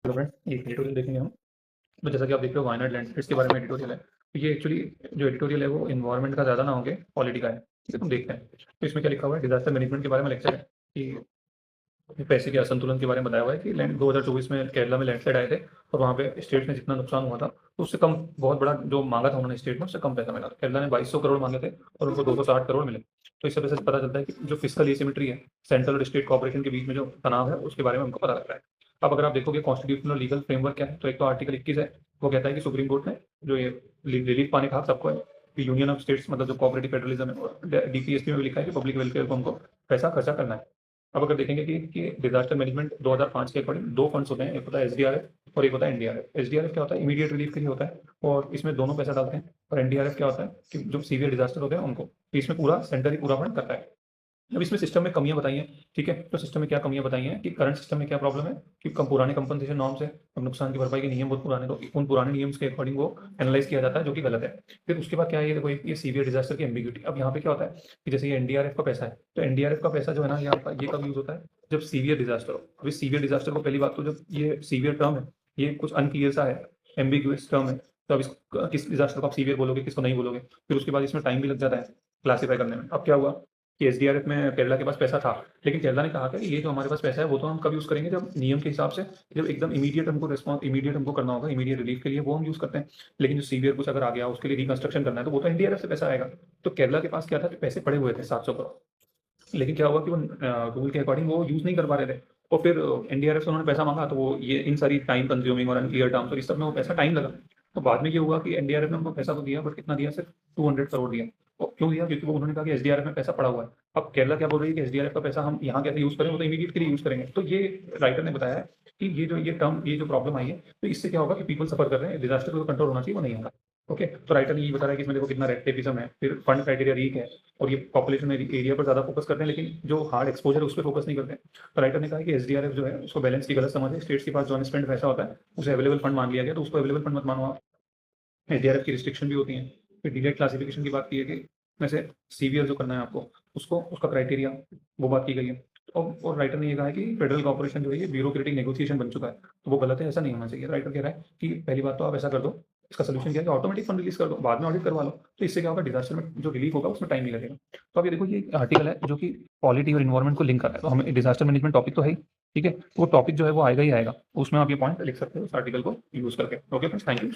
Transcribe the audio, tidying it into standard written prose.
Hello friend, एक editorial देखेंगे हम। तो जैसा कि आप देख रहे हो वायनाड लैंडस्केप्स के बारे में एडिटोरियल है। तो ये एक्चुअली जो एडिटोरियल है वो इन्वायरमेंट का ज़्यादा ना होके पॉलिटी का है। ठीक है, तुम देखते हैं। तो इसमें क्या लिखा हुआ है, डिजास्टर मैनेजमेंट के बारे में लेक्चर है कि पैसे के असंतुलन के बारे में बताया हुआ है कि लैंड 2024 में केरला में लैंडस्लाइड आए थे और वहाँ पे स्टेट में जितना नुकसान हुआ था तो उससे कम, बहुत बड़ा जो मांगा था उन्होंने स्टेट में, उससे कम पैसा मिला। केरला ने 2200 करोड़ मांगे थे और उनको 260 करोड़ मिले। तो इस वजह से पता चलता है कि जो फिस्कल एसिमेट्री है, सेंट्रल और स्टेट कॉर्पोरेशन के बीच में जो तनाव है, उसके बारे में हमको पता लगता है। अब अगर आप देखोगे कॉन्स्टिट्यूशनल लीगल फ्रेमवर्क क्या है, तो एक तो आर्टिकल 21 है। वो कहता है कि सुप्रीम कोर्ट ने जो ये रिलीफ पाने का हक सबको है कि यूनियन ऑफ स्टेट्स, मतलब जो कोऑपरेटिव फेडरलिज्म है, और डीपीएसपी में भी लिखा है कि पब्लिक वेलफेयर को हमको पैसा खर्चा करना है। अब अगर देखेंगे कि डिजास्टर मैनेजमेंट 2005 के अकॉर्डिंग दो फंड्स होते हैं, एक होता है एसडीआरएफ और एक होता है एनडीआरएफ। एसडीआरएफ क्या होता है, इमीडिएट रिलीफ के लिए होता है और इसमें दोनों पैसा डालते हैं। और एनडीआरएफ क्या होता है कि जो सीवियर डिजास्टर होते हैं उनको, तो इसमें पूरा सेंटर ही पूरा फंड करता है। अब इसमें सिस्टम में कमियां बताई हैं। ठीक है, तो सिस्टम में क्या कमियां बताई हैं कि करंट सिस्टम में क्या प्रॉब्लम है कि कम पुराने कंपनसेशन नॉर्म्स है। अब नुकसान की भरपाई के नियम बहुत पुराने, तो उन पुराने नियम्स के अकॉर्डिंग वो एनालाइज किया जाता है, जो कि गलत है। फिर उसके बाद क्या है, ये देखो, ये सीवियर डिजास्टर की एम्बिग्यूटी। अब यहाँ पे क्या होता है कि जैसे ये एनडीआरएफ का पैसा है, तो एनडीआरएफ का पैसा जो है ना, यहाँ पर ये कब यूज होता है, जब सीवियर डिजास्टर हो। अभी सीवियर डिजास्टर को पहली बात तो, जब ये सीवियर टर्म है, ये कुछ अनक्लियर सा है, एम्बिग्यूअस टर्म है। तो अब इस किस डिजास्टर को आप सीवियर बोलोगे, किसको नहीं बोलोगे। फिर उसके बाद इसमें टाइम भी लग जाता है क्लासीफाई करने में। अब क्या हुआ कि एसडीआरएफ में केरला के पास पैसा था, लेकिन केरला ने कहा था कि ये जो हमारे पास पैसा है वो तो हम कब यूज़ करेंगे, जब नियम के हिसाब से, जब एकदम इमीडिएट हमको रिस्पॉन्स, इमीडिएट हमको करना होगा, इमीडिएट रिलीफ के लिए वो हम यूज़ करते हैं। लेकिन जो सीवियर कुछ अगर आ गया, उसके लिए रिकंस्ट्रक्शन करना है, तो वो तो एनडीआरएफ से पैसा आएगा। तो केरला के पास क्या था कि पैसे पड़े हुए थे 700 करोड़, लेकिन क्या हुआ कि वो रूल के अकॉर्डिंग वो यूज़ नहीं कर पा रहे थे। और फिर एनडीआरएफ से उन्होंने पैसा मांगा, तो वो ये इन सारी टाइम कंज्यूमिंग और अनक्लियर टर्म्स और इस सब में वो पैसा टाइम लगा। तो बाद में ये हुआ कि एनडीआरएफ ने उनको पैसा तो दिया, बट कितना दिया, सिर्फ 200 करोड़ दिया। और क्यों दिया, क्योंकि वो उन्होंने कहा कि एसडीआरएफ में पैसा पड़ा हुआ है। अब केरला क्या बोल रही है कि एसडीआरएफ का पैसा हम यहाँ कैसे यूज़ करें, वो तो इमीडिएट के लिए यूज़ करेंगे। तो ये राइटर ने बताया है कि ये जो प्रॉब्लम आई है, तो इससे क्या होगा कि पीपल सफर कर रहे हैं, डिजास्टर को कंट्रोल होना चाहिए, वो नहीं होगा। ओके, तो राइटर ने ये बता रहा है कि इसमें देखो कितना रेड टेपिज्म है, फिर फंड क्राइटेरिया वीक है, और ये पॉपुलेशन एरिया पर ज़्यादा फोकस करते हैं, लेकिन जो हार्ड एक्सपोजर है उस पर फोकस नहीं करते हैं। तो राइटर ने कहा कि एसडीआरएफ जो है उसको बैलेंस की गलत समझ है। स्टेट्स के पास जो अनस्पेंड पैसा होता है उसे अवेलेबल फंड मान लिया गया, तो उसको अवेलेबल फंड मत मानो आप। एसडीआरएफ की रिस्ट्रिक्शन भी होती है। फिर डिलेड क्लासिफिकेशन की बात की है कि वैसे सीवियर जो करना है आपको, उसको उसका क्राइटेरिया, वो बात की गई है। और राइटर ने ये कहा है कि फेडरल कॉर्पोरेशन जो है ये ब्यूरोक्रेटिक नेगोशिएशन बन चुका है, तो वो गलत है, ऐसा नहीं होना चाहिए। राइटर कह रहा है कि पहली बात तो आप ऐसा कर दो, इसका सोल्यूशन क्या है कि ऑटोमेटिक फंड रिलीज कर दो, बाद में ऑडिट करवा लो। तो इससे क्या होगा, डिजास्टर में जो रिलीफ होगा उसमें टाइम नहीं लगेगा। तो अब ये देखो, ये आर्टिकल है जो कि पॉलिटी और इन्वायरमेंट को लिंक कर रहा है। तो हमें डिजास्टर मैनेजमेंट टॉपिक तो है ही, ठीक है, तो वो टॉपिक जो है वो आएगा ही आएगा। उसमें आप ये पॉइंट लिख सकते हो उस आर्टिकल को यूज करके। Okay friends, thank you.